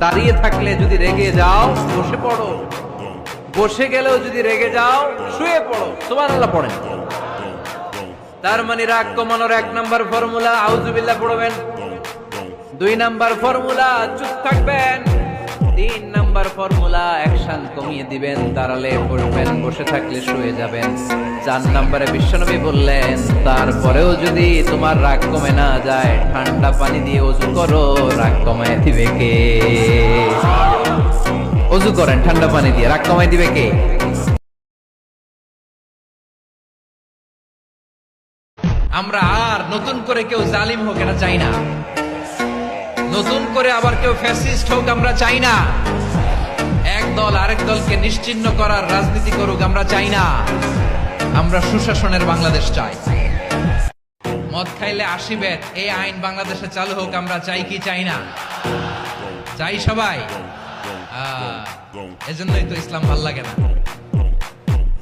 দাঁড়িয়ে থাকলে যদি রেগে যাও বসে পড়ো, বসে গেলেও যদি রেগে যাও শুয়ে পড়ো। সুবহানাল্লাহ পড়েন। তার মানে রাগ কমানোর 1 নাম্বার ফর্মুলা আউযুবিল্লাহ পড়বেন, 2 নাম্বার ফর্মুলা চুপ থাকবেন, 3 নাম্বার ফর্মুলা অ্যাকশন কমিয়ে দিবেন, দাঁড়ালে পড়বেন, বসে থাকলে শুয়ে যাবেন। 4 নাম্বারে বিশ্বনবী বললেন তারপরেও যদি তোমার রাগ কমে না যায় ঠান্ডা পানি দিয়ে ওযু করো, রাগ কমায় দিবে কে? ওযু করেন ঠান্ডা পানি দিয়ে, রাগ কমায় দিবে কে? আমরা আর নতুন করে কেউ জালিম হোক এটা চাই না, নতুন করে আবার কেউ ফ্যাসিস্ট হোক আমরা চাই না, এক দল আরেক দলকে নিশ্চিহ্ন করার রাজনীতি করুক আমরা চাই না। আমরা সুশাসনের বাংলাদেশ চাই। মদ খাইলে 80 বেত এই আইন বাংলাদেশে চালু হোক আমরা চাই কি চাই না? চাই সবাই। এজন্যই তো ইসলাম ভাল লাগে না।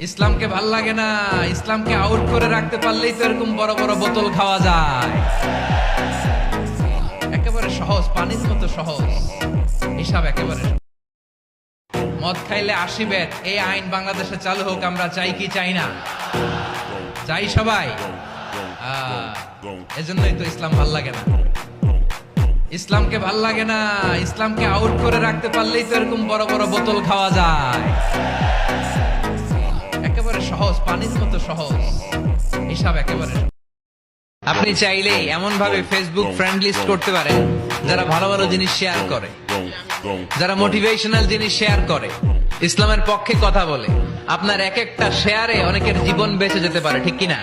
ইসলামকে ভাল লাগে না, ইসলামকে আউট করে রাখতে পারলেই তো এরকম বড় বড় বোতল খাওয়া যায়। একেবারে সহজ, পানির মতো সহজ হিসাব, একেবারে। মদ খাইলে 80 বেত এই আইন বাংলাদেশে চালু হোক আমরা চাই কি চাই না? চাই সবাই। এজন্যই তো ইসলাম ভাল লাগে না। ইসলামকে ভাল লাগে না, ইসলামকে আউট করে রাখতে পারলেই তো এরকম বড় বড় বোতল খাওয়া যায়। একেবারে সহজ, পানির মতো সহজ হিসাব, একেবারে। আপনি চাইলেই এমন ভাবে ফেসবুক ফ্রেন্ড লিস্ট করতে পারেন যারা ভালো ভালো জিনিস শেয়ার করে, যারা মোটিভেশনাল জিনিস শেয়ার করে, ইসলামের পক্ষে কথা বলে। আপনার এক একটা শেয়ারে অনেকের জীবন বেঁচে যেতে পারে, ঠিক কিনা?